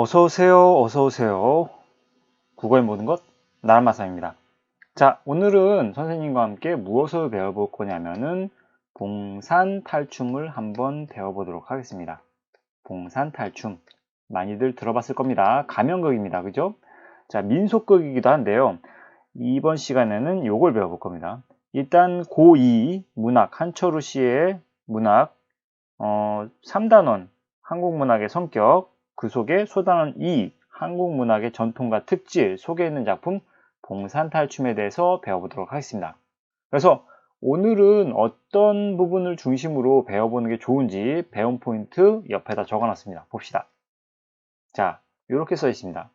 어서오세요, 어서오세요. 국어의 모든 것, 나란마사입니다. 자, 오늘은 선생님과 함께 무엇을 배워볼 거냐면은 봉산탈춤을 한번 배워보도록 하겠습니다. 봉산탈춤. 많이들 들어봤을 겁니다. 가면극입니다. 그죠? 자, 민속극이기도 한데요. 이번 시간에는 요걸 배워볼 겁니다. 일단 고2 문학, 한철우 씨의 문학, 3단원, 한국문학의 성격, 그 속에 소단원 2, 한국문학의 전통과 특질 속에 있는 작품 봉산탈춤에 대해서 배워보도록 하겠습니다. 그래서 오늘은 어떤 부분을 중심으로 배워보는 게 좋은지 배움 포인트 옆에다 적어놨습니다. 봅시다. 자, 이렇게 써 있습니다.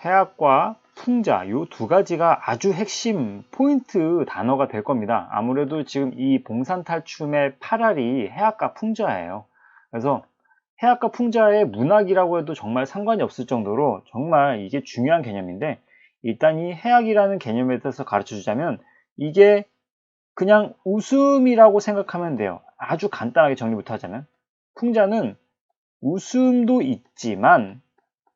해악과 풍자, 이 두 가지가 아주 핵심 포인트 단어가 될 겁니다. 아무래도 지금 이 봉산탈춤의 팔알이 해악과 풍자예요. 그래서 해악과 풍자의 문학이라고 해도 정말 상관이 없을 정도로 정말 이게 중요한 개념인데, 일단 이 해악이라는 개념에 대해서 가르쳐 주자면 이게 그냥 웃음이라고 생각하면 돼요. 아주 간단하게 정리부터 하자면 풍자는 웃음도 있지만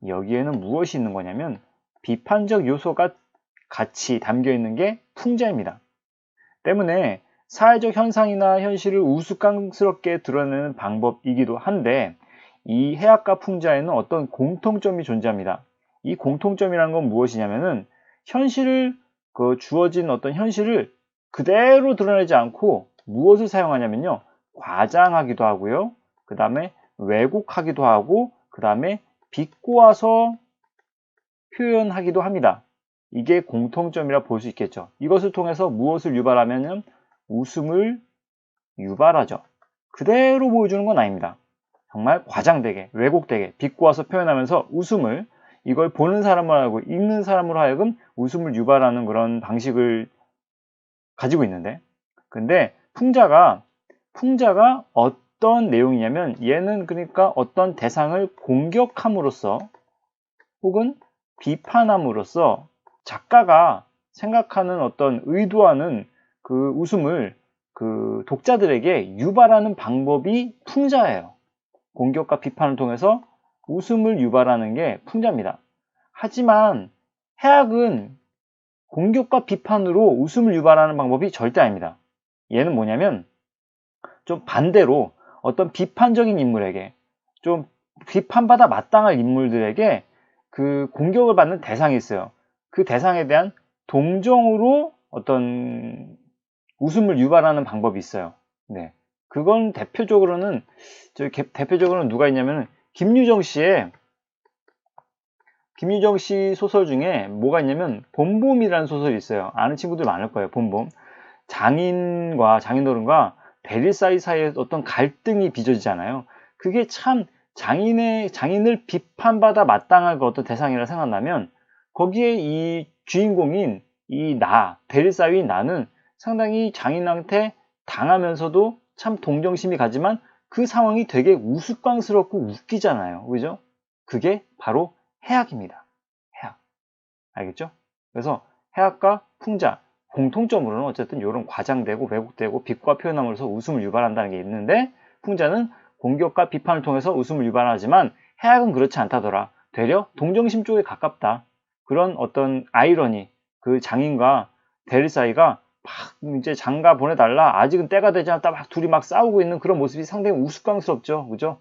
여기에는 무엇이 있는 거냐면 비판적 요소가 같이 담겨 있는 게 풍자입니다. 때문에 사회적 현상이나 현실을 우스꽝스럽게 드러내는 방법이기도 한데, 이 해악과 풍자에는 어떤 공통점이 존재합니다. 이 공통점이라는 건 무엇이냐면은 현실을, 주어진 어떤 현실을 그대로 드러내지 않고 무엇을 사용하냐면요, 과장하기도 하고요, 그 다음에 왜곡하기도 하고, 그 다음에 비꼬아서 표현하기도 합니다. 이게 공통점이라 볼 수 있겠죠. 이것을 통해서 무엇을 유발하면 웃음을 유발하죠. 그대로 보여주는 건 아닙니다. 정말 과장되게, 왜곡되게, 비꼬아서 표현하면서 웃음을, 이걸 보는 사람으로 하고 읽는 사람으로 하여금 웃음을 유발하는 그런 방식을 가지고 있는데, 근데 풍자가 어떤 내용이냐면, 얘는 그러니까 어떤 대상을 공격함으로써 혹은 비판함으로써 작가가 생각하는 어떤 의도하는 그 웃음을 그 독자들에게 유발하는 방법이 풍자예요. 공격과 비판을 통해서 웃음을 유발하는 게 풍자입니다. 하지만 해악은 공격과 비판으로 웃음을 유발하는 방법이 절대 아닙니다. 얘는 뭐냐면 좀 반대로 어떤 비판적인 인물에게, 좀 비판받아 마땅할 인물들에게 그 공격을 받는 대상이 있어요. 그 대상에 대한 동정으로 어떤 웃음을 유발하는 방법이 있어요. 네. 그건 대표적으로는 누가 있냐면 김유정 씨 소설 중에 뭐가 있냐면 봄봄이라는 소설이 있어요. 아는 친구들 많을 거예요. 봄봄. 장인어른과 베릴사이 사이에 어떤 갈등이 빚어지잖아요. 그게 참 장인을 비판받아 마땅할 그 어떤 대상이라 생각나면, 거기에 이 주인공인 베릴사이인 나는 상당히 장인한테 당하면서도 참 동정심이 가지만 그 상황이 되게 우스꽝스럽고 웃기잖아요. 그죠? 그게 바로 해악입니다. 해악. 알겠죠? 그래서 해악과 풍자, 공통점으로는 어쨌든 이런 과장되고 왜곡되고 비꼬아 표현함으로써 웃음을 유발한다는 게 있는데, 풍자는 공격과 비판을 통해서 웃음을 유발하지만 해악은 그렇지 않다더라. 되려 동정심 쪽에 가깝다. 그런 어떤 아이러니, 그 장인과 대리 사이가 막 이제 장가 보내달라, 아직은 때가 되지 않았다, 막 둘이 막 싸우고 있는 그런 모습이 상당히 우스꽝스럽죠. 그죠?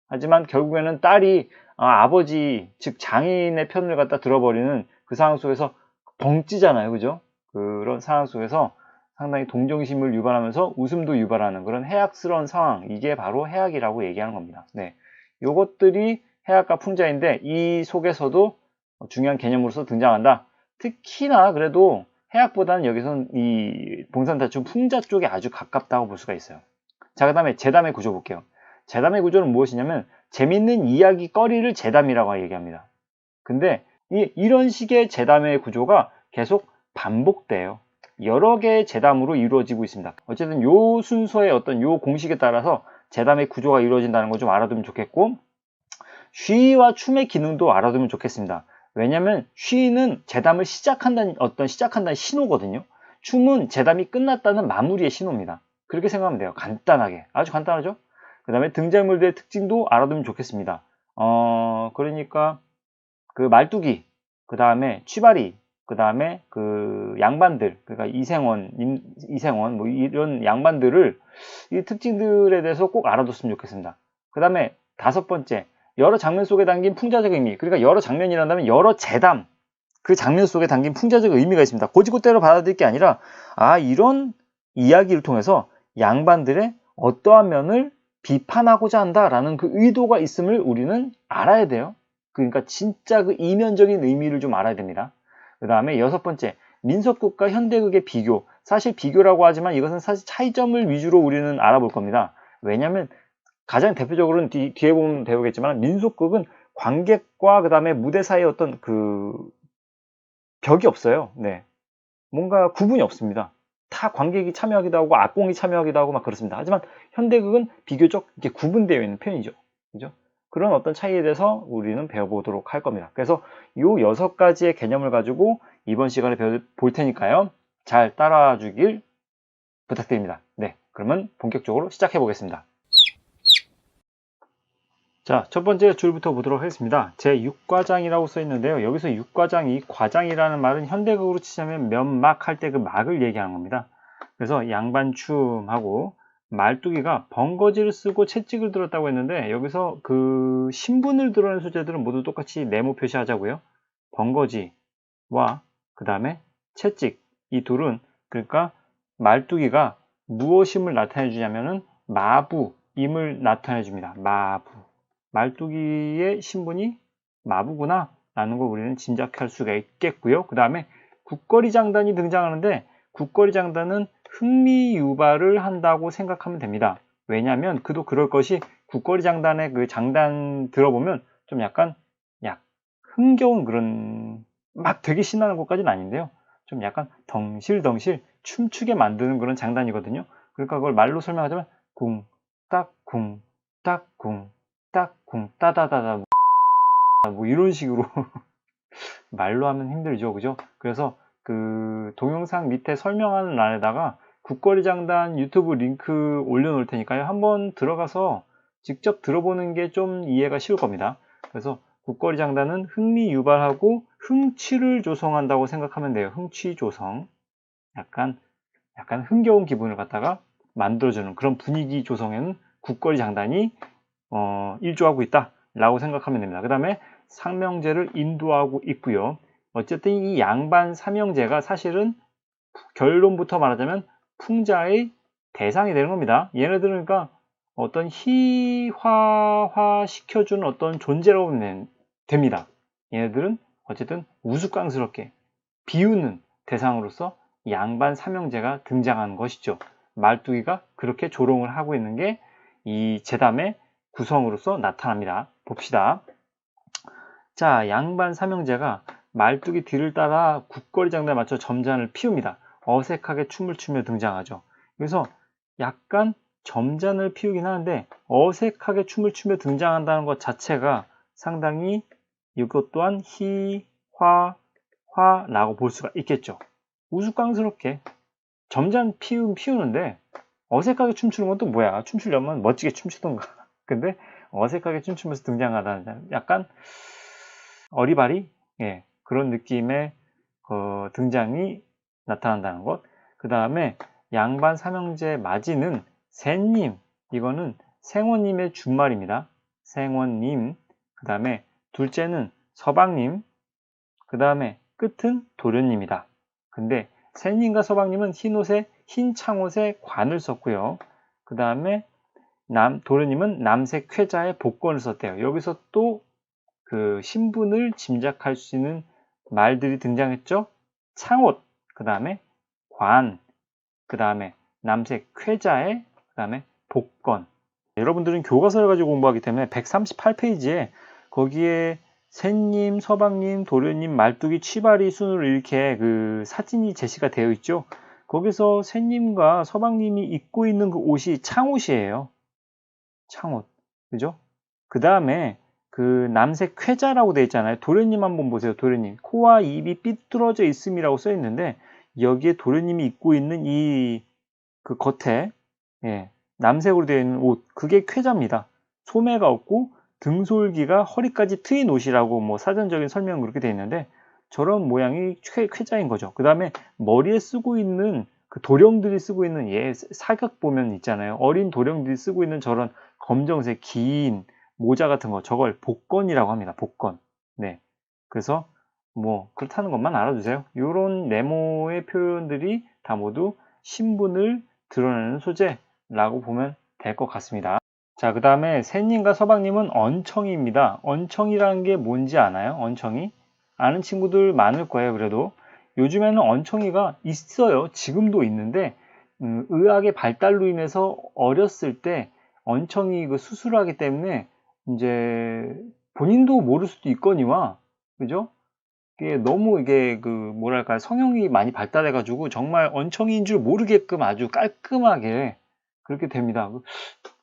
하지만 결국에는 딸이 아버지, 즉 장인의 편을 갖다 들어버리는 그 상황 속에서 벙찌잖아요. 그죠? 그런 상황 속에서 상당히 동정심을 유발하면서 웃음도 유발하는 그런 해악스러운 상황, 이게 바로 해악이라고 얘기하는 겁니다. 네, 요것들이 해악과 풍자인데 이 속에서도 중요한 개념으로서 등장한다. 특히나 그래도 해악보다는 여기서는 이 봉산탈춤 풍자 쪽에 아주 가깝다고 볼 수가 있어요. 자, 그 다음에 재담의 구조 볼게요. 재담의 구조는 무엇이냐면 재밌는 이야기거리를 재담이라고 얘기합니다. 근데 이런 식의 재담의 구조가 계속 반복돼요. 여러 개의 재담으로 이루어지고 있습니다. 어쨌든 요 순서의 어떤 요 공식에 따라서 재담의 구조가 이루어진다는 거 좀 알아두면 좋겠고, 쉬와 춤의 기능도 알아두면 좋겠습니다. 왜냐면 쉬는 재담을 시작한다는 신호거든요. 춤은 재담이 끝났다는 마무리의 신호입니다. 그렇게 생각하면 돼요. 간단하게. 아주 간단하죠? 그 다음에 등장인물들의 특징도 알아두면 좋겠습니다. 그러니까 그 말뚝이, 그 다음에 취바리, 그 다음에 그 양반들, 그러니까 이생원, 뭐 이런 양반들을, 이 특징들에 대해서 꼭 알아뒀으면 좋겠습니다. 그 다음에 다섯 번째, 여러 장면 속에 담긴 풍자적 의미. 그러니까 여러 장면이란다면 여러 재담, 그 장면 속에 담긴 풍자적 의미가 있습니다. 고지고대로 받아들일 게 아니라, 이런 이야기를 통해서 양반들의 어떠한 면을 비판하고자 한다라는 그 의도가 있음을 우리는 알아야 돼요. 그러니까 진짜 그 이면적인 의미를 좀 알아야 됩니다. 그 다음에 여섯 번째, 민속극과 현대극의 비교. 사실 비교라고 하지만 이것은 사실 차이점을 위주로 우리는 알아볼 겁니다. 왜냐하면 가장 대표적으로는 뒤에 보면 배우겠지만, 민속극은 관객과 그 다음에 무대 사이에 어떤 그 벽이 없어요. 네. 뭔가 구분이 없습니다. 다 관객이 참여하기도 하고 악공이 참여하기도 하고 막 그렇습니다. 하지만 현대극은 비교적 이렇게 구분되어 있는 편이죠. 그죠? 그런 어떤 차이에 대해서 우리는 배워보도록 할 겁니다. 그래서 이 여섯 가지의 개념을 가지고 이번 시간에 배워볼 테니까요. 잘 따라와 주길 부탁드립니다. 네. 그러면 본격적으로 시작해 보겠습니다. 자, 첫 번째 줄부터 보도록 하겠습니다. 제6과장이라고 써 있는데요. 여기서 6과장이, 과장이라는 말은 현대극으로 치자면 면막 할 때 그 막을 얘기하는 겁니다. 그래서 양반춤하고 말뚝이가 번거지를 쓰고 채찍을 들었다고 했는데, 여기서 그 신분을 드러낸 소재들은 모두 똑같이 네모 표시하자고요. 번거지와 그 다음에 채찍, 이 둘은, 그러니까 말뚝이가 무엇임을 나타내 주냐면은 마부임을 나타내 줍니다. 마부. 말뚝이의 신분이 마부구나 라는 걸 우리는 짐작할 수가 있겠고요. 그 다음에 국거리 장단이 등장하는데, 국거리 장단은 흥미 유발을 한다고 생각하면 됩니다. 왜냐하면 그도 그럴 것이, 국거리 장단의 그 장단 들어보면 좀 약간 흥겨운 그런, 막 되게 신나는 것까지는 아닌데요. 좀 약간 덩실덩실 춤추게 만드는 그런 장단이거든요. 그러니까 그걸 말로 설명하자면 궁, 딱, 궁, 딱, 궁, 딱, 궁, 따다다다, 뭐 이런 식으로 말로 하면 힘들죠. 그죠? 그래서 그 동영상 밑에 설명하는 란에다가 국거리 장단 유튜브 링크 올려놓을 테니까요. 한번 들어가서 직접 들어보는 게 좀 이해가 쉬울 겁니다. 그래서 국거리 장단은 흥미 유발하고 흥취를 조성한다고 생각하면 돼요. 흥취 조성. 약간 흥겨운 기분을 갖다가 만들어주는 그런 분위기 조성에는 국거리 장단이 일조하고 있다라고 생각하면 됩니다. 그 다음에 상명제를 인도하고 있고요. 어쨌든 이 양반 삼형제가 사실은 결론부터 말하자면 풍자의 대상이 되는 겁니다. 얘네들은 그러니까 어떤 희화화 시켜주는 어떤 존재라고 보면 됩니다. 얘네들은 어쨌든 우스꽝스럽게 비우는 대상으로서 양반 삼형제가 등장하는 것이죠. 말뚝이가 그렇게 조롱을 하고 있는 게 이 제담의 구성으로서 나타납니다. 봅시다. 자, 양반 삼형제가 말뚝이 뒤를 따라 국거리 장단에 맞춰 점잔을 피웁니다. 어색하게 춤을 추며 등장하죠. 그래서 약간 점잔을 피우긴 하는데 어색하게 춤을 추며 등장한다는 것 자체가 상당히 이것 또한 희화화라고 볼 수가 있겠죠. 우스꽝스럽게 점잔 피우는데 어색하게 춤추는 건 또 뭐야? 춤추려면 멋지게 춤추던가. 근데 어색하게 춤추면서 등장하다는 약간 어리바리, 그런 느낌의 등장이 나타난다는 것. 그 다음에 양반 삼형제 맞이는 새님, 이거는 생원님의 준말입니다. 생원님. 그 다음에 둘째는 서방님. 그 다음에 끝은 도련님이다. 근데 새님과 서방님은 흰 창옷에 관을 썼고요. 그 다음에 도련님은 남색 쾌자의 복권을 썼대요. 여기서 또 그 신분을 짐작할 수 있는 말들이 등장했죠. 창옷, 그 다음에 관, 그 다음에 남색 쾌자의, 그 다음에 복권. 여러분들은 교과서를 가지고 공부하기 때문에 138페이지에 거기에 새님, 서방님, 도련님, 말뚝이, 취바리 순으로 이렇게 그 사진이 제시가 되어 있죠. 거기서 새님과 서방님이 입고 있는 그 옷이 창옷이에요. 창옷. 그죠? 그 다음에 그 남색 쾌자라고 되어 있잖아요. 도련님 한번 보세요. 도련님. 코와 입이 삐뚤어져 있음이라고 써 있는데 여기에 도련님이 입고 있는 이 그 겉에 남색으로 되어 있는 옷, 그게 쾌자입니다. 소매가 없고 등솔기가 허리까지 트인 옷이라고 뭐 사전적인 설명은 그렇게 되어 있는데 저런 모양이 쾌자인 거죠. 그 다음에 머리에 쓰고 있는 그 도령들이 쓰고 있는 사각 보면 있잖아요. 어린 도령들이 쓰고 있는 저런 검정색 긴 모자 같은 거 저걸 복건이라고 합니다. 복건. 네. 그래서 뭐 그렇다는 것만 알아두세요. 이런 네모의 표현들이 다 모두 신분을 드러내는 소재라고 보면 될 것 같습니다. 자, 그 다음에 새님과 서방님은 언청입니다. 언청이라는 게 뭔지 아나요? 언청이? 아는 친구들 많을 거예요. 그래도 요즘에는 언청이가 있어요. 지금도 있는데 의학의 발달로 인해서 어렸을 때 언청이 그 수술을 하기 때문에 이제 본인도 모를 수도 있거니와 그죠? 이게 너무 이게 그 뭐랄까 성형이 많이 발달해 가지고 정말 언청인 줄 모르게끔 아주 깔끔하게 그렇게 됩니다.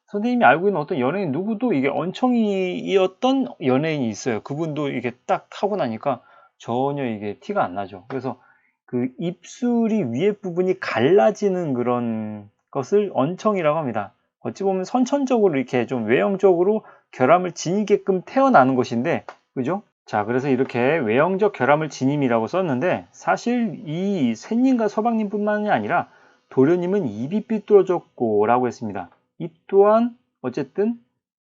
선생님이 알고 있는 어떤 연예인 누구도 이게 언청이었던 연예인이 있어요. 그분도 이게 딱 하고 나니까 전혀 이게 티가 안 나죠. 그래서 그 입술이 위에 부분이 갈라지는 그런 것을 언청이라고 합니다. 어찌 보면 선천적으로 이렇게 좀 외형적으로 결함을 지니게끔 태어나는 것인데, 그죠? 자, 그래서 이렇게 외형적 결함을 지님이라고 썼는데, 사실 이 셋님과 서방님뿐만이 아니라 도련님은 입이 삐뚤어졌고 라고 했습니다. 이 또한 어쨌든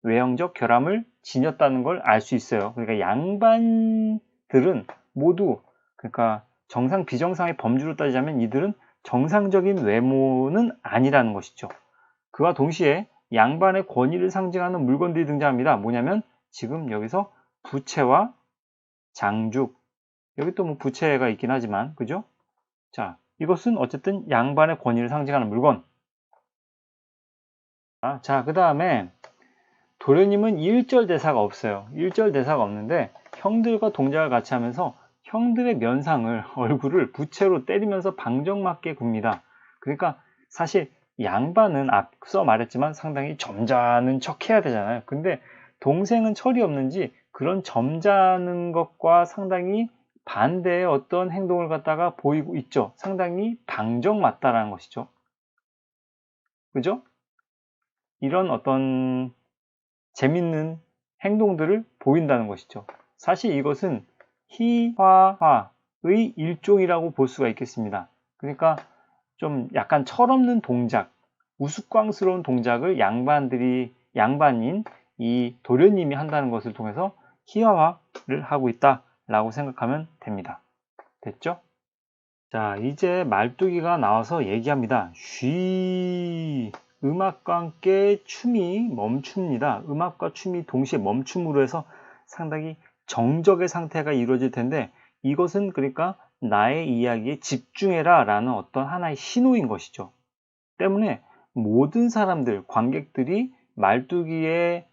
외형적 결함을 지녔다는 걸 알 수 있어요. 그러니까 양반들은 모두 그러니까 정상 비정상의 범주로 따지자면 이들은 정상적인 외모는 아니라는 것이죠. 그와 동시에 양반의 권위를 상징하는 물건들이 등장합니다. 뭐냐면 지금 여기서 부채와 장죽, 여기 또 뭐 부채가 있긴 하지만 그죠? 자, 이것은 어쨌든 양반의 권위를 상징하는 물건. 자, 그 다음에 도련님은 1절 대사가 없어요. 1절 대사가 없는데 형들과 동작을 같이 하면서 형들의 면상을 얼굴을 부채로 때리면서 방정맞게 굽니다. 그러니까 사실 양반은 앞서 말했지만 상당히 점잖은 척 해야 되잖아요. 근데 동생은 철이 없는지 그런 점잖은 것과 상당히 반대의 어떤 행동을 갖다가 보이고 있죠. 상당히 방정맞다라는 것이죠. 그죠? 이런 어떤 재밌는 행동들을 보인다는 것이죠. 사실 이것은 희화화의 일종이라고 볼 수가 있겠습니다. 그러니까 좀 약간 철없는 동작, 우스꽝스러운 동작을 양반인 이 도련님이 한다는 것을 통해서 희화화를 하고 있다라고 생각하면 됩니다. 됐죠? 자, 이제 말뚝이가 나와서 얘기합니다. 쉬. 음악과 함께 춤이 멈춥니다. 음악과 춤이 동시에 멈춤으로 해서 상당히 정적의 상태가 이루어질 텐데 이것은 그러니까 나의 이야기에 집중해라 라는 어떤 하나의 신호인 것이죠. 때문에 모든 사람들, 관객들이 말뚝이의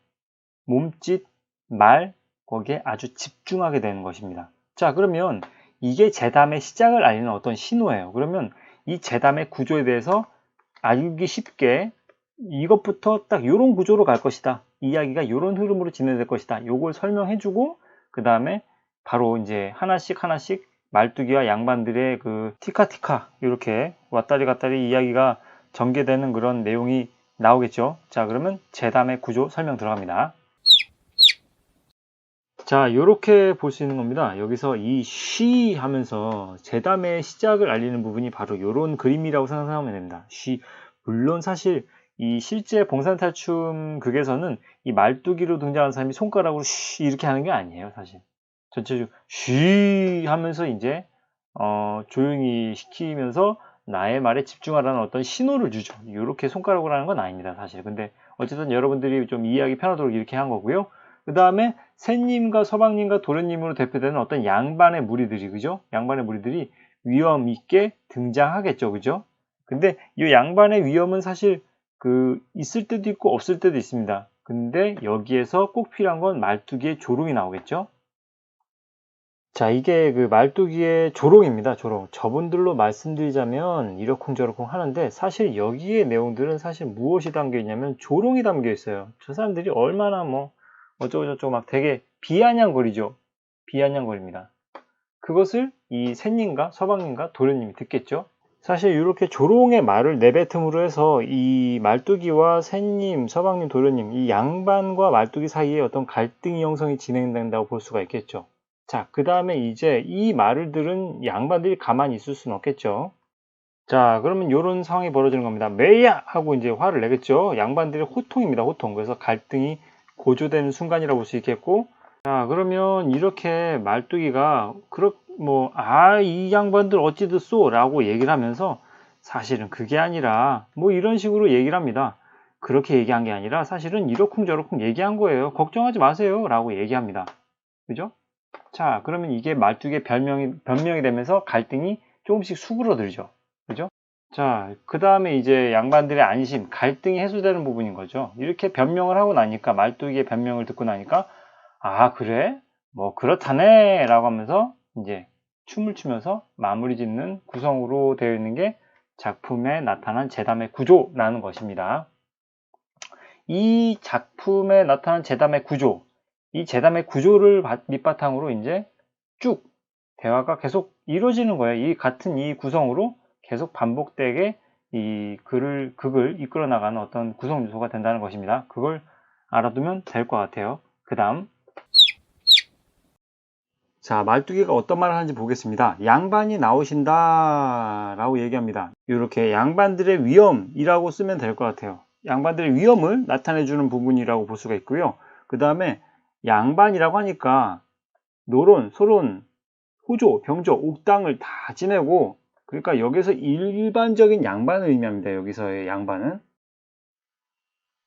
몸짓, 말, 거기에 아주 집중하게 되는 것입니다. 자, 그러면 이게 재담의 시작을 알리는 어떤 신호예요. 그러면 이 재담의 구조에 대해서 알기 쉽게 이것부터 딱 이런 구조로 갈 것이다. 이야기가 이런 흐름으로 진행될 것이다. 요걸 설명해주고 그 다음에 바로 이제 하나씩 말뚝이와 양반들의 그 티카티카 이렇게 왔다리 갔다리 이야기가 전개되는 그런 내용이 나오겠죠. 자, 그러면 재담의 구조 설명 들어갑니다. 자, 요렇게 볼 수 있는 겁니다. 여기서 이 쉬 하면서 재담의 시작을 알리는 부분이 바로 요런 그림이라고 생각하면 됩니다. 쉬. 물론 사실 이 실제 봉산탈춤 극에서는 이 말뚝이로 등장하는 사람이 손가락으로 쉬 이렇게 하는 게 아니에요, 사실. 전체적으로 쉬 하면서 이제 조용히 시키면서 나의 말에 집중하라는 어떤 신호를 주죠. 이렇게 손가락으로 하는 건 아닙니다, 사실. 근데 어쨌든 여러분들이 좀 이해하기 편하도록 이렇게 한 거고요. 그 다음에 새님과 서방님과 도련님으로 대표되는 어떤 양반의 무리들이, 그죠? 양반의 무리들이 위험 있게 등장하겠죠, 그죠? 근데 이 양반의 위험은 사실 그 있을 때도 있고 없을 때도 있습니다. 근데 여기에서 꼭 필요한 건 말뚝이의 조롱이 나오겠죠? 자, 이게 그 말뚝이의 조롱입니다. 조롱. 저분들로 말씀드리자면 이러쿵저러쿵 하는데 사실 여기에 내용들은 사실 무엇이 담겨 있냐면 조롱이 담겨 있어요. 저 사람들이 얼마나 뭐 어쩌고저쩌고 막 되게 비아냥거리죠. 비아냥거립니다. 그것을 이 셋님과 서방님과 도련님이 듣겠죠. 사실 이렇게 조롱의 말을 내뱉음으로 해서 이 말뚝이와 샌님, 서방님, 도련님 이 양반과 말뚝이 사이에 어떤 갈등이 형성이 진행된다고 볼 수가 있겠죠. 자, 그 다음에 이제 이 말을 들은 양반들이 가만히 있을 수는 없겠죠. 자, 그러면 이런 상황이 벌어지는 겁니다. 매야! 하고 이제 화를 내겠죠. 양반들의 호통입니다. 호통. 그래서 갈등이 고조되는 순간이라고 볼 수 있겠고, 자, 그러면 이렇게 말뚝이가 이 양반들 어찌 듣소? 라고 얘기를 하면서 사실은 그게 아니라 뭐 이런 식으로 얘기를 합니다. 그렇게 얘기한 게 아니라 사실은 이러쿵저러쿵 얘기한 거예요. 걱정하지 마세요. 라고 얘기합니다. 그죠? 자, 그러면 이게 말뚝의 변명이 되면서 갈등이 조금씩 수그러들죠. 그죠? 자, 그 다음에 이제 양반들의 안심, 갈등이 해소되는 부분인 거죠. 이렇게 변명을 하고 나니까, 말뚝의 변명을 듣고 나니까, 아, 그래? 뭐, 그렇다네. 라고 하면서 이제 춤을 추면서 마무리 짓는 구성으로 되어 있는 게 작품에 나타난 제담의 구조라는 것입니다. 이 작품에 나타난 제담의 구조, 이 제담의 구조를 밑바탕으로 이제 쭉 대화가 계속 이루어지는 거예요. 이 구성으로 계속 반복되게 극을 이끌어 나가는 어떤 구성 요소가 된다는 것입니다. 그걸 알아두면 될 것 같아요. 그 다음. 자, 말뚝이가 어떤 말을 하는지 보겠습니다. 양반이 나오신다 라고 얘기합니다. 이렇게 양반들의 위험이라고 쓰면 될 것 같아요. 양반들의 위험을 나타내주는 부분이라고 볼 수가 있고요. 그 다음에 양반이라고 하니까 노론, 소론, 호조, 병조, 옥당을 다 지내고, 그러니까 여기서 일반적인 양반을 의미합니다. 여기서의 양반은.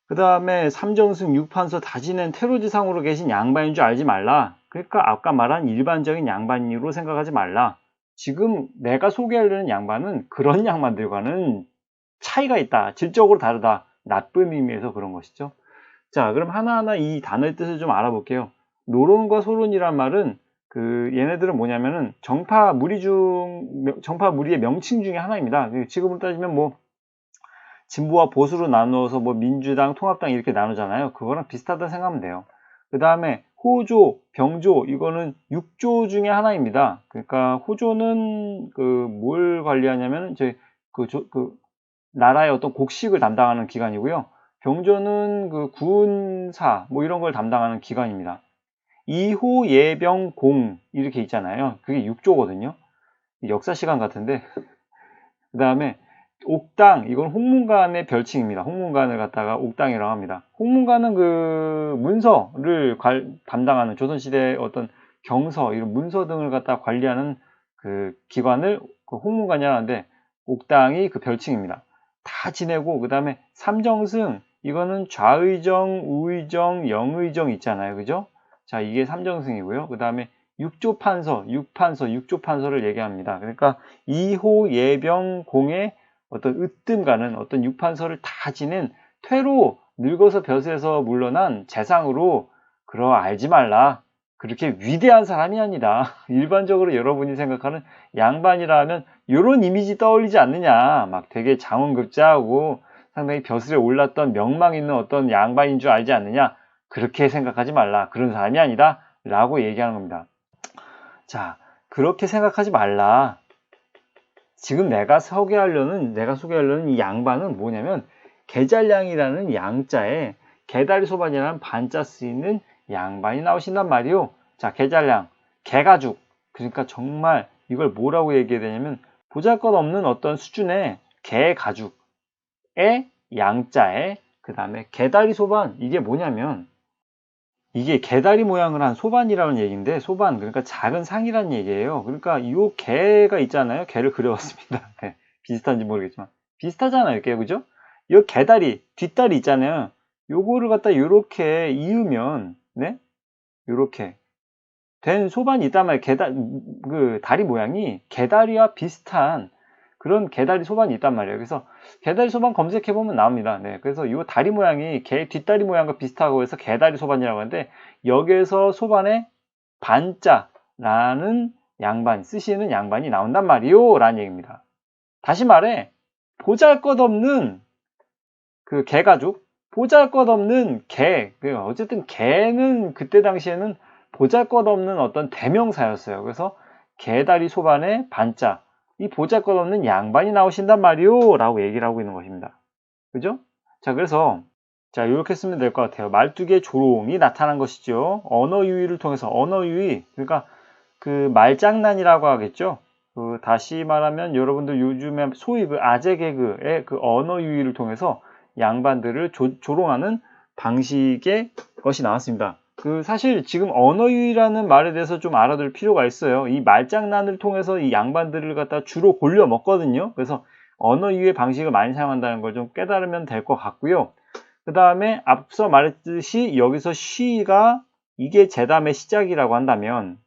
그 다음에 삼정승, 육판서 다 지낸 태로지상으로 계신 양반인 줄 알지 말라. 그러니까 아까 말한 일반적인 양반으로 생각하지 말라. 지금 내가 소개하려는 양반은 그런 양반들과는 차이가 있다. 질적으로 다르다. 나쁜 의미에서 그런 것이죠. 자, 그럼 하나하나 이 단어의 뜻을 좀 알아볼게요. 노론과 소론이란 말은 얘네들은 뭐냐면은 정파 무리의 명칭 중에 하나입니다. 지금으로 따지면 뭐 진보와 보수로 나누어서 뭐 민주당, 통합당 이렇게 나누잖아요. 그거랑 비슷하다 생각하면 돼요. 그 다음에 호조, 병조 이거는 육조 중에 하나입니다. 그러니까 호조는 뭘 관리하냐면은 나라의 어떤 곡식을 담당하는 기관이고요. 병조는 군사 뭐 이런 걸 담당하는 기관입니다. 이호, 예병, 공 이렇게 있잖아요. 그게 육조거든요. 역사 시간 같은데. 그 다음에 옥당, 이건 홍문관의 별칭입니다. 홍문관을 갖다가 옥당이라고 합니다. 홍문관은 문서를 담당하는 조선시대 어떤 경서, 이런 문서 등을 갖다 관리하는 기관을 홍문관이라고 하는데, 옥당이 별칭입니다. 다 지내고, 그 다음에 삼정승, 이거는 좌의정, 우의정, 영의정 있잖아요. 그죠? 자, 이게 삼정승이고요. 그 다음에 육조판서를 얘기합니다. 그러니까 이호, 예병, 공의 어떤 으뜸가는 어떤 육판서를 다 지낸 퇴로 늙어서 벼슬에서 물러난 재상으로 알지 말라. 그렇게 위대한 사람이 아니다. 일반적으로 여러분이 생각하는 양반이라 하면 이런 이미지 떠올리지 않느냐. 막 되게 장원급제하고 상당히 벼슬에 올랐던 명망 있는 어떤 양반인 줄 알지 않느냐. 그렇게 생각하지 말라. 그런 사람이 아니다. 라고 얘기하는 겁니다. 자, 그렇게 생각하지 말라. 지금 내가 소개하려는 이 양반은 뭐냐면 계잘량이라는 양자에 개다리 소반이라는 반자 쓰이는 양반이 나오신단 말이요. 자, 계잘량, 개가죽. 그러니까 정말 이걸 뭐라고 얘기해야 되냐면 보잘것없는 어떤 수준의 개가죽의 양자에 그 다음에 개다리 소반. 이게 뭐냐면 이게 개다리 모양을 한 소반이라는 얘기인데, 소반 그러니까 작은 상이라는 얘기예요. 그러니까 이 개가 있잖아요. 개를 그려왔습니다. 네, 비슷한지 모르겠지만 비슷하잖아요. 이렇게. 그죠? 이 개다리 뒷다리 있잖아요. 요거를 갖다 요렇게 이으면 네, 요렇게 된 소반이 있단 말이에요. 다리 모양이 개다리와 비슷한 그런 개다리 소반이 있단 말이에요. 그래서 개다리 소반 검색해보면 나옵니다. 네, 그래서 이 다리 모양이 개 뒷다리 모양과 비슷하고 해서 개다리 소반이라고 하는데, 여기에서 소반에 반자라는 양반, 쓰시는 양반이 나온단 말이요. 라는 얘기입니다. 다시 말해, 보잘것없는 개가죽, 보잘것없는 개, 어쨌든 개는 그때 당시에는 보잘것없는 어떤 대명사였어요. 그래서 개다리 소반에 반자, 이 보잘것없는 양반이 나오신단 말이오 라고 얘기를 하고 있는 것입니다. 그죠? 자, 그래서 자, 이렇게 쓰면 될 것 같아요. 말뚝의 조롱이 나타난 것이죠. 언어 유희를 통해서 언어 유희, 그러니까 그 말장난이라고 하겠죠. 그 다시 말하면 여러분들 요즘에 소위 그 아재 개그의 그 언어 유희를 통해서 양반들을 조롱하는 방식의 것이 나왔습니다. 그 사실 지금 언어 유희라는 말에 대해서 좀 알아둘 필요가 있어요. 이 말장난을 통해서 이 양반들을 갖다 주로 골려 먹거든요. 그래서 언어 유희의 방식을 많이 사용한다는 걸 좀 깨달으면 될 것 같고요. 그 다음에 앞서 말했듯이 여기서 쉬가 이게 제담의 시작이라고 한다면,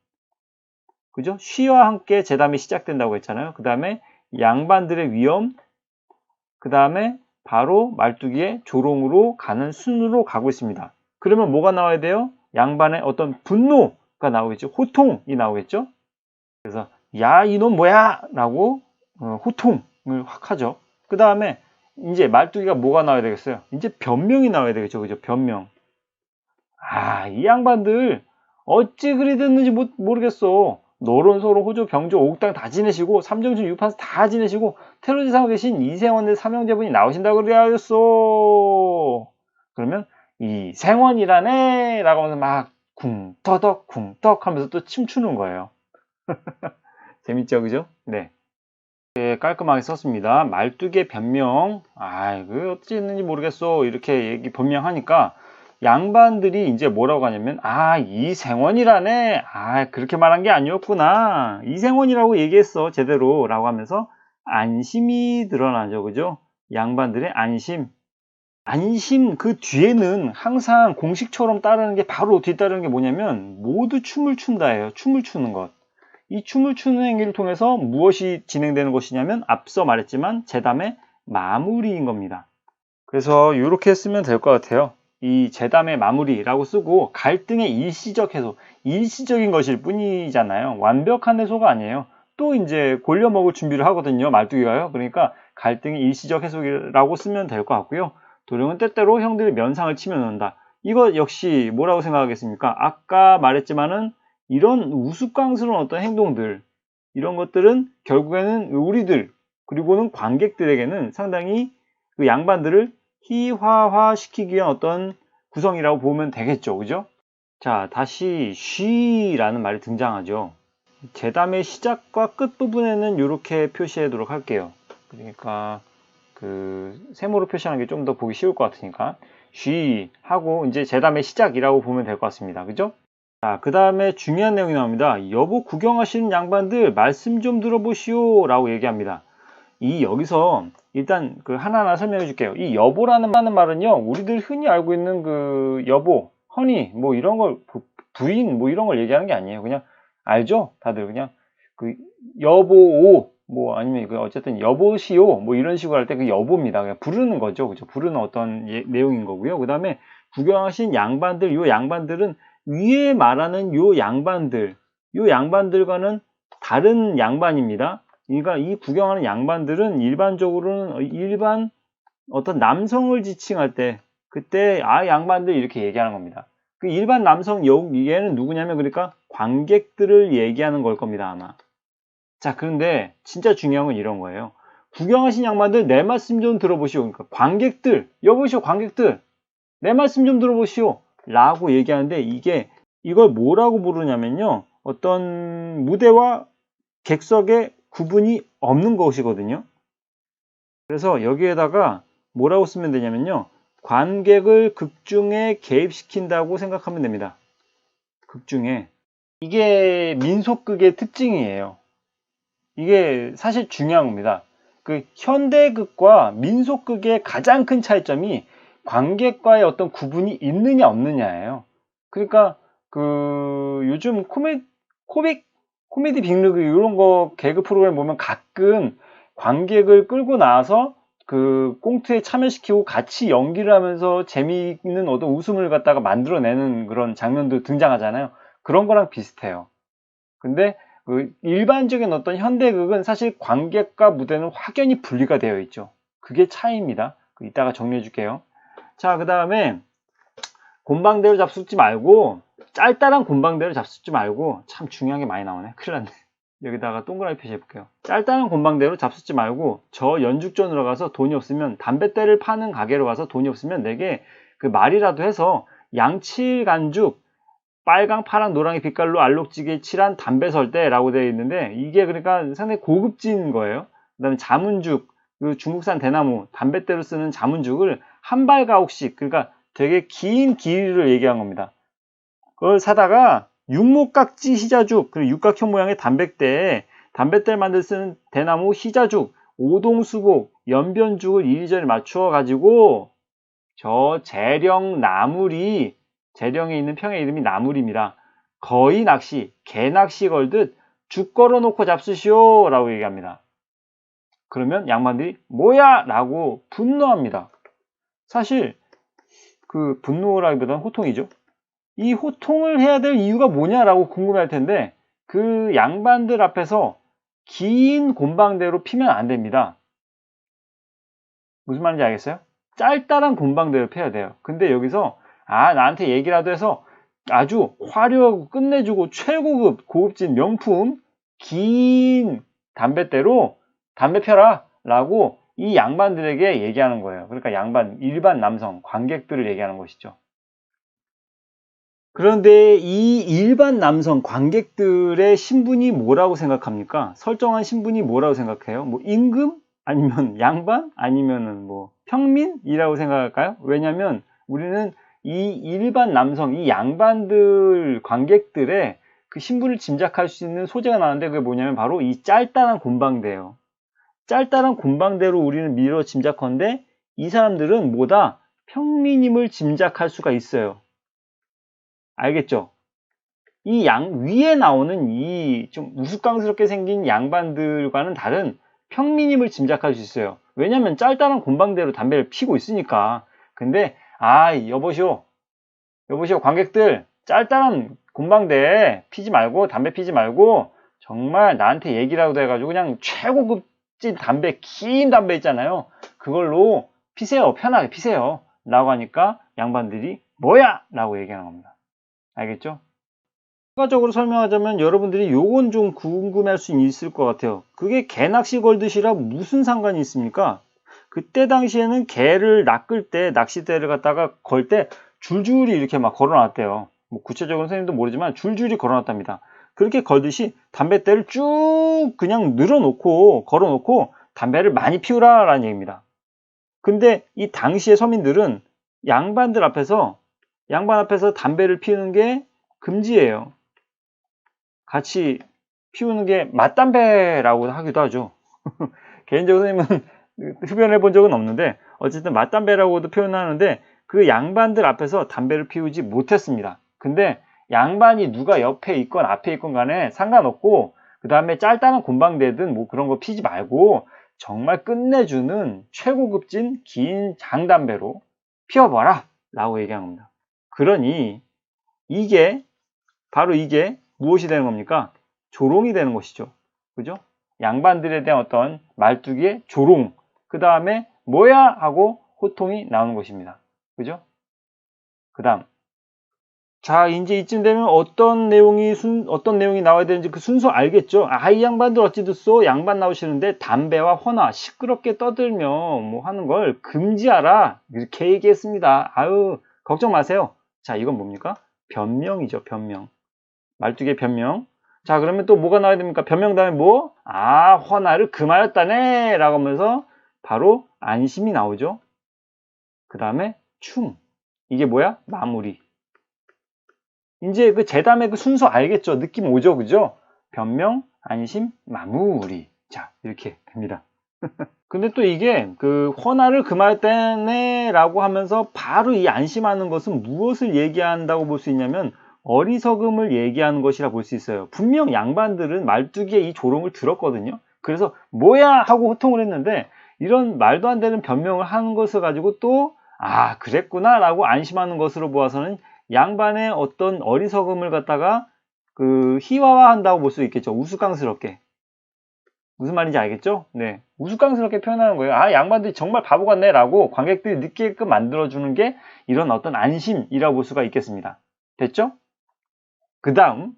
그죠? 쉬와 함께 제담이 시작된다고 했잖아요. 그 다음에 양반들의 위험, 그 다음에 바로 말뚝이의 조롱으로 가는 순으로 가고 있습니다. 그러면 뭐가 나와야 돼요? 양반의 어떤 분노가 나오겠죠. 호통이 나오겠죠. 그래서 야 이놈 뭐야 라고 호통을 확 하죠. 그 다음에 이제 말뚝이가 뭐가 나와야 되겠어요? 이제 변명이 나와야 되겠죠. 그죠? 변명. 아, 이 양반들 어찌 그리 됐는지 모르겠어. 노론소론 호조 병조 옥당 다 지내시고 삼정신 유판사 다 지내시고 테러지사고 계신 이생원의 삼형제분이 나오신다고 그래야겠어. 그러면 이생원이라네 라고 하면서 막 쿵터덕 쿵떡 하면서 또 춤추는 거예요. 재밌죠, 그죠? 네. 깔끔하게 썼습니다. 말뚝의 변명, 그 어찌 했는지 모르겠어. 이렇게 변명하니까 양반들이 이제 뭐라고 하냐면, 이생원이라네. 그렇게 말한 게 아니었구나. 이생원이라고 얘기했어, 제대로. 라고 하면서 안심이 드러나죠, 그죠? 양반들의 안심. 안심 그 뒤에는 항상 공식처럼 따르는 게 바로 뒤따르는 게 뭐냐면, 모두 춤을 춘다예요. 춤을 추는 것. 이 춤을 추는 행위를 통해서 무엇이 진행되는 것이냐면 앞서 말했지만 제담의 마무리인 겁니다. 그래서 이렇게 쓰면 될 것 같아요. 이 제담의 마무리라고 쓰고 갈등의 일시적 해소, 일시적인 것일 뿐이잖아요. 완벽한 해소가 아니에요. 또 이제 골려 먹을 준비를 하거든요. 말뚝이가요. 그러니까 갈등의 일시적 해소라고 쓰면 될 것 같고요. 도령은 때때로 형들이 면상을 치며 논다. 이거 역시 뭐라고 생각하겠습니까? 아까 말했지만은 이런 우스꽝스러운 어떤 행동들, 이런 것들은 결국에는 우리들, 그리고는 관객들에게는 상당히 그 양반들을 희화화시키기 위한 어떤 구성이라고 보면 되겠죠. 그죠? 자, 다시 쉬라는 말이 등장하죠. 제담의 시작과 끝부분에는 이렇게 표시하도록 할게요. 그러니까 그 세모로 표시하는 게 좀 더 보기 쉬울 것 같으니까 쉬 하고 이제 제담의 시작이라고 보면 될 것 같습니다. 그죠? 자, 그 다음에 중요한 내용이 나옵니다. 여보 구경하시는 양반들 말씀 좀 들어보시오 라고 얘기합니다. 여기서 일단 그 하나하나 설명해 줄게요. 이 여보라는 말은요, 우리들 흔히 알고 있는 그 여보, 허니, 뭐 이런 걸, 부인, 뭐 이런 걸 얘기하는 게 아니에요. 그냥 알죠? 다들 그냥 그 여보오, 뭐 아니면 그 어쨌든 여보시오, 뭐 이런 식으로 할 때 그 여보입니다. 그냥 부르는 거죠. 그죠? 부르는 어떤 내용인 거고요. 그 다음에 구경하신 양반들, 요 양반들은 위에 말하는 요 양반들과는 다른 양반입니다. 그러니까 이 구경하는 양반들은 일반적으로는 일반 어떤 남성을 지칭할 때 그때 양반들 이렇게 얘기하는 겁니다. 그 일반 남성 얘는 누구냐면 그러니까 관객들을 얘기하는 걸 겁니다, 아마. 자, 그런데 진짜 중요한 건 이런 거예요. 구경하신 양반들 내 말씀 좀 들어보시오. 그러니까 관객들, 여보시오 관객들 내 말씀 좀 들어보시오 라고 얘기하는데 이걸 뭐라고 부르냐면요, 어떤 무대와 객석의 구분이 없는 것이거든요. 그래서 여기에다가 뭐라고 쓰면 되냐면요, 관객을 극중에 개입시킨다고 생각하면 됩니다. 극중에. 이게 민속극의 특징이에요. 이게 사실 중요한 겁니다. 그 현대극과 민속극의 가장 큰 차이점이 관객과의 어떤 구분이 있느냐 없느냐예요. 그러니까 그 요즘 코미디 빅리그 이런 거 개그 프로그램 보면 가끔 관객을 끌고 나와서 그 꽁트에 참여시키고 같이 연기를 하면서 재미있는 어떤 웃음을 갖다가 만들어내는 그런 장면도 등장하잖아요. 그런 거랑 비슷해요. 근데 그 일반적인 어떤 현대극은 사실 관객과 무대는 확연히 분리가 되어 있죠. 그게 차이입니다. 이따가 정리해 줄게요. 자, 그 다음에 곰방대로 잡숫지 말고 짤짤한 곰방대로 잡숫지 말고 참 중요한 게 많이 나오네. 큰일 났네. 여기다가 동그라미 표시해 볼게요. 짧다는 곤방대로 잡숫지 말고 저 연죽전으로 가서 돈이 없으면 담뱃대를 파는 가게로 가서 돈이 없으면 내게 그 말이라도 해서 양칠간죽 빨강, 파랑, 노랑의 빛깔로 알록지게 칠한 담배설대라고 되어 있는데 이게 그러니까 상당히 고급진 거예요. 그 다음에 자문죽, 그 중국산 대나무, 담뱃대로 쓰는 자문죽을 한 발가옥씩, 그러니까 되게 긴 길이를 얘기한 겁니다. 그걸 사다가 육목각지 희자죽, 그리고 육각형 모양의 담뱃대를 만들 쓰는 대나무 희자죽, 오동수복, 연변죽을 이리저리 맞추어 가지고 저 재령 나물이, 재령에 있는 평의 이름이 나물입니다. 거의 낚시, 개낚시 걸듯 죽 걸어놓고 잡수시오 라고 얘기합니다. 그러면 양반들이 뭐야 라고 분노합니다. 사실 그 분노라기보다는 호통이죠. 이 호통을 해야 될 이유가 뭐냐라고 궁금할 텐데 그 양반들 앞에서 긴 곤방대로 피면 안 됩니다. 무슨 말인지 알겠어요? 짧다란 곤방대로 펴야 돼요. 근데 여기서 나한테 얘기라도 해서 아주 화려하고 끝내주고 최고급 고급진 명품 긴 담뱃대로 담배 펴라 라고 이 양반들에게 얘기하는 거예요. 그러니까 일반 남성 관객들을 얘기하는 것이죠. 그런데 이 일반 남성 관객들의 신분이 뭐라고 생각합니까? 설정한 신분이 뭐라고 생각해요? 뭐 임금? 아니면 양반? 아니면은 뭐 평민이라고 생각할까요? 왜냐면 우리는 이 일반 남성, 이 양반들 관객들의 그 신분을 짐작할 수 있는 소재가 나왔는데 그게 뭐냐면 바로 이 짤단한 곤방대예요. 짤단한 곤방대로 우리는 미뤄 짐작컨대 이 사람들은 뭐다? 평민임을 짐작할 수가 있어요. 알겠죠? 이 위에 나오는 이 좀 우스꽝스럽게 생긴 양반들과는 다른 평민임을 짐작할 수 있어요. 왜냐면 짤짤한 곤방대로 담배를 피고 있으니까. 근데 여보시오 관객들 짤짤한 곤방대 피지 말고 담배 피지 말고 정말 나한테 얘기라도 해가지고 그냥 최고급진 담배, 긴 담배 있잖아요. 그걸로 피세요. 편하게 피세요. 라고 하니까 양반들이 뭐야! 라고 얘기하는 겁니다. 알겠죠? 추가적으로 설명하자면 여러분들이 요건 좀 궁금할 수 있을 것 같아요. 그게 개낚시 걸듯이라 무슨 상관이 있습니까? 그때 당시에는 개를 낚을 때 낚싯대를 갖다가 걸 때 줄줄이 이렇게 막 걸어놨대요. 뭐 구체적으로 선생님도 모르지만 줄줄이 걸어놨답니다. 그렇게 걸듯이 담뱃대를 쭉 그냥 걸어놓고 담배를 많이 피우라 라는 얘기입니다. 근데 이 당시의 서민들은 양반 앞에서 담배를 피우는 게 금지예요. 같이 피우는 게 맞담배라고 하기도 하죠. 개인적으로 선생님은 흡연해 본 적은 없는데 어쨌든 맞담배라고도 표현하는데 그 양반들 앞에서 담배를 피우지 못했습니다. 근데 양반이 누가 옆에 있건 앞에 있건 간에 상관없고 그 다음에 짧다는 곤방대든 뭐 그런 거 피지 말고 정말 끝내주는 최고급진 긴 장담배로 피워봐라 라고 얘기한 겁니다. 그러니 바로 이게 무엇이 되는 겁니까? 조롱이 되는 것이죠. 그죠? 양반들에 대한 어떤 말뚝의 조롱, 그 다음에 뭐야 하고 호통이 나오는 것입니다. 그죠? 그 다음 자, 이제 이쯤 되면 어떤 내용이 나와야 되는지 그 순서 알겠죠? 이 양반들 어찌 듣소? 양반 나오시는데 담배와 헌화 시끄럽게 떠들며 뭐 하는 걸 금지하라 이렇게 얘기했습니다. 걱정 마세요. 자, 이건 뭡니까? 변명이죠. 변명. 말뚝의 변명. 자, 그러면 또 뭐가 나와야 됩니까? 변명 다음에 뭐? 헌화를 금하였다네 라고 하면서 바로 안심이 나오죠. 그 다음에 충. 이게 뭐야? 마무리. 이제 그 제담의 그 순서 알겠죠? 느낌 오죠? 그죠? 변명, 안심, 마무리. 자, 이렇게 됩니다. 근데 또 이게 그 헌화를 금하였다네 라고 하면서 바로 이 안심하는 것은 무엇을 얘기한다고 볼 수 있냐면 어리석음을 얘기하는 것이라 볼 수 있어요. 분명 양반들은 말뚝의 이 조롱을 들었거든요. 그래서 뭐야 하고 호통을 했는데 이런 말도 안 되는 변명을 하는 것을 가지고 또 그랬구나 라고 안심하는 것으로 보아서는 양반의 어떤 어리석음을 갖다가 그 희화화한다고 볼 수 있겠죠. 우스꽝스럽게. 무슨 말인지 알겠죠? 네. 우스꽝스럽게 표현하는 거예요. 양반들이 정말 바보 같네 라고 관객들이 느끼게끔 만들어주는 게 이런 어떤 안심이라고 볼 수가 있겠습니다. 됐죠? 그 다음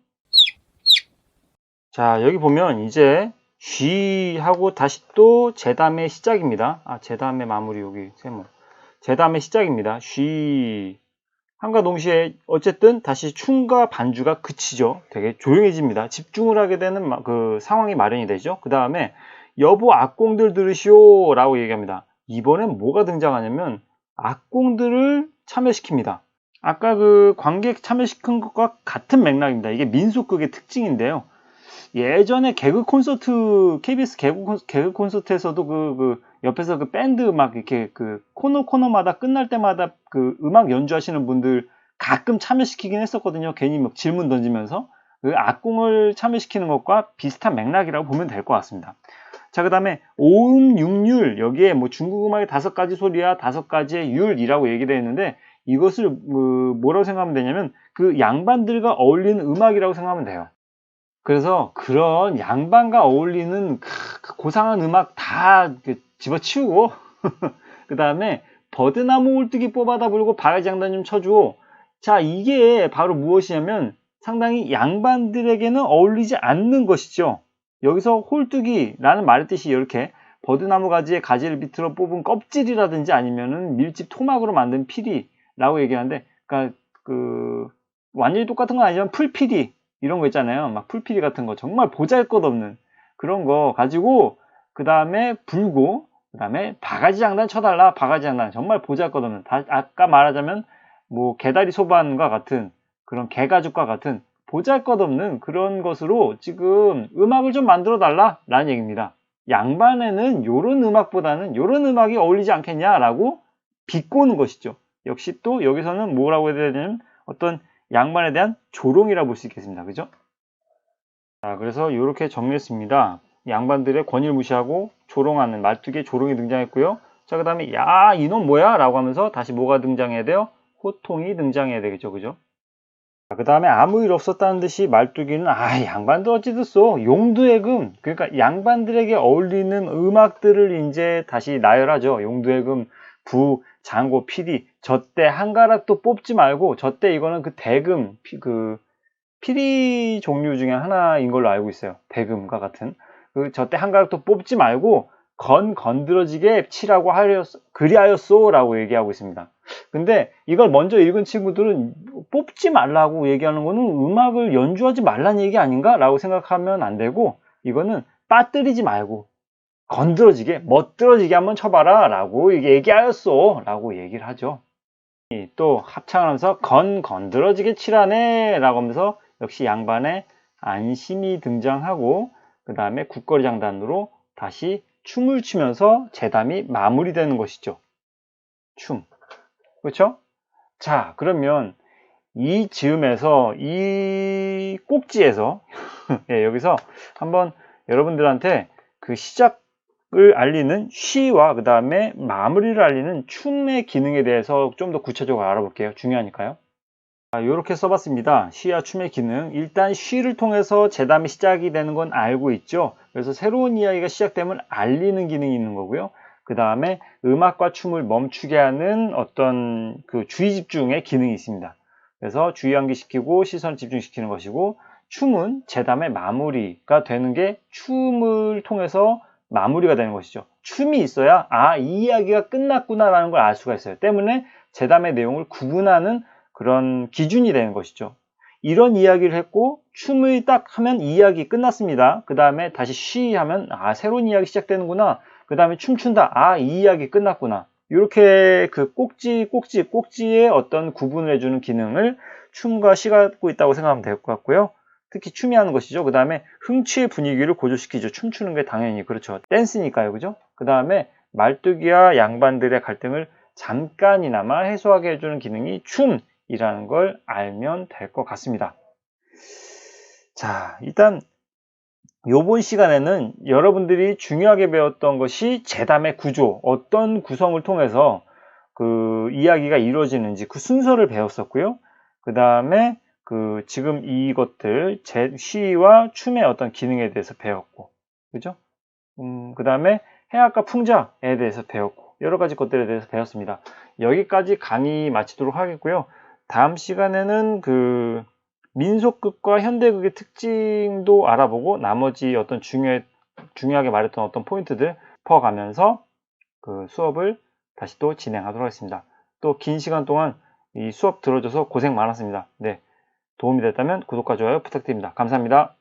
자, 여기 보면 이제 쉬하고 다시 또 재담의 시작입니다. 재담의 마무리 여기 세모. 재담의 시작입니다. 쉬. 한과 동시에 어쨌든 다시 춤과 반주가 그치죠. 되게 조용해집니다. 집중을 하게 되는 그 상황이 마련이 되죠. 그 다음에 여보 악공들 들으시오 라고 얘기합니다. 이번엔 뭐가 등장하냐면 악공들을 참여시킵니다. 아까 그 관객 참여시킨 것과 같은 맥락입니다. 이게 민속극의 특징인데요. 예전에 개그 콘서트, KBS 개그 콘서트에서도 그 옆에서 그 밴드 막 이렇게 그 코너마다 끝날 때마다 그 음악 연주하시는 분들 가끔 참여시키긴 했었거든요. 괜히 막 질문 던지면서. 그 악공을 참여시키는 것과 비슷한 맥락이라고 보면 될 것 같습니다. 자, 그 다음에 오음, 육률, 여기에 뭐 중국 음악의 5가지 소리야 5가지의 율이라고 얘기되어 있는데 이것을 뭐라고 생각하면 되냐면 그 양반들과 어울리는 음악이라고 생각하면 돼요. 그래서 그런 양반과 어울리는 고상한 음악 다 집어치우고 그 다음에 버드나무 홀뚜기 뽑아다 불고 바가지장단 좀 쳐주오. 자, 이게 바로 무엇이냐면 상당히 양반들에게는 어울리지 않는 것이죠. 여기서 홀뚜기라는 말의 뜻이 이렇게 버드나무 가지의 가지를 비틀어 뽑은 껍질이라든지 아니면은 밀집 토막으로 만든 피리라고 얘기하는데, 그러니까 그 완전히 똑같은 건 아니지만 풀피리 이런 거 있잖아요. 막 풀피리 같은 거 정말 보잘것없는 그런 거 가지고 그 다음에 불고 그 다음에 바가지 장단 쳐달라. 바가지 장단 정말 보잘것없는 아까 말하자면 뭐 개다리 소반과 같은 그런 개가죽과 같은 보잘것없는 그런 것으로 지금 음악을 좀 만들어 달라 라는 얘기입니다. 양반에는 요런 음악보다는 요런 음악이 어울리지 않겠냐라고 비꼬는 것이죠. 역시 또 여기서는 뭐라고 해야 되냐면 어떤 양반에 대한 조롱이라 볼 수 있겠습니다. 그죠? 자, 그래서 이렇게 정리했습니다. 양반들의 권위를 무시하고 조롱하는 말뚝에 조롱이 등장했고요. 자, 그 다음에 야 이놈 뭐야? 라고 하면서 다시 뭐가 등장해야 돼요? 호통이 등장해야 되겠죠. 그죠? 그 다음에 아무 일 없었다는 듯이 말뚝이는 양반들 어찌 됐어 용두의 금, 그러니까 양반들에게 어울리는 음악들을 이제 다시 나열하죠. 용두의 금, 부, 장고, 피리. 저때 한 가락도 뽑지 말고 저때 이거는 그 대금 그 피리 종류 중에 하나인 걸로 알고 있어요. 대금과 같은 그 저때 한 가락도 뽑지 말고 건드러지게 치라고 그리하였소 라고 얘기하고 있습니다. 근데 이걸 먼저 읽은 친구들은 뽑지 말라고 얘기하는 거는 음악을 연주하지 말라는 얘기 아닌가? 라고 생각하면 안 되고 이거는 빠뜨리지 말고 건드러지게 멋들어지게 한번 쳐봐라 라고 얘기하였소 라고 얘기를 하죠. 또 합창을 하면서 건드러지게 치라네 라고 하면서 역시 양반의 안심이 등장하고 그 다음에 국거리 장단으로 다시 춤을 추면서 재담이 마무리되는 것이죠. 춤. 그렇죠? 자, 그러면 이 즈음에서 이 꼭지에서 예, 여기서 한번 여러분들한테 그 시작을 알리는 쉬와 그 다음에 마무리를 알리는 춤의 기능에 대해서 좀 더 구체적으로 알아볼게요. 중요하니까요. 이렇게 써봤습니다. 쉬와 춤의 기능. 일단 쉬를 통해서 재담이 시작이 되는 건 알고 있죠. 그래서 새로운 이야기가 시작되면 알리는 기능이 있는 거고요. 그 다음에 음악과 춤을 멈추게 하는 어떤 그 주의 집중의 기능이 있습니다. 그래서 주의 환기시키고 시선을 집중시키는 것이고, 춤은 재담의 마무리가 되는 게 춤을 통해서 마무리가 되는 것이죠. 춤이 있어야 이 이야기가 끝났구나라는 걸 알 수가 있어요. 때문에 재담의 내용을 구분하는 그런 기준이 되는 것이죠. 이런 이야기를 했고 춤을 딱 하면 이야기 끝났습니다. 그 다음에 다시 쉬 하면 새로운 이야기 시작되는구나. 그 다음에 춤춘다. 이 이야기 끝났구나. 이렇게 그 꼭지의 어떤 구분을 해주는 기능을 춤과 시가 갖고 있다고 생각하면 될 것 같고요. 특히 춤이 하는 것이죠. 그 다음에 흥취의 분위기를 고조시키죠. 춤추는 게 당연히 그렇죠. 댄스니까요. 그죠? 그 다음에 말뚝이와 양반들의 갈등을 잠깐이나마 해소하게 해주는 기능이 춤이라는 걸 알면 될 것 같습니다. 자, 일단 이번 시간에는 여러분들이 중요하게 배웠던 것이 재담의 구조, 어떤 구성을 통해서 그 이야기가 이루어지는지 그 순서를 배웠었고요. 그 다음에 그 지금 이것들 시와 춤의 어떤 기능에 대해서 배웠고, 그죠? 그 다음에 해악과 풍자에 대해서 배웠고 여러 가지 것들에 대해서 배웠습니다. 여기까지 강의 마치도록 하겠고요. 다음 시간에는 그 민속극과 현대극의 특징도 알아보고 나머지 어떤 중요하게 말했던 어떤 포인트들 퍼가면서 그 수업을 다시 또 진행하도록 하겠습니다. 또 긴 시간 동안 이 수업 들어줘서 고생 많았습니다. 네, 도움이 됐다면 구독과 좋아요 부탁드립니다. 감사합니다.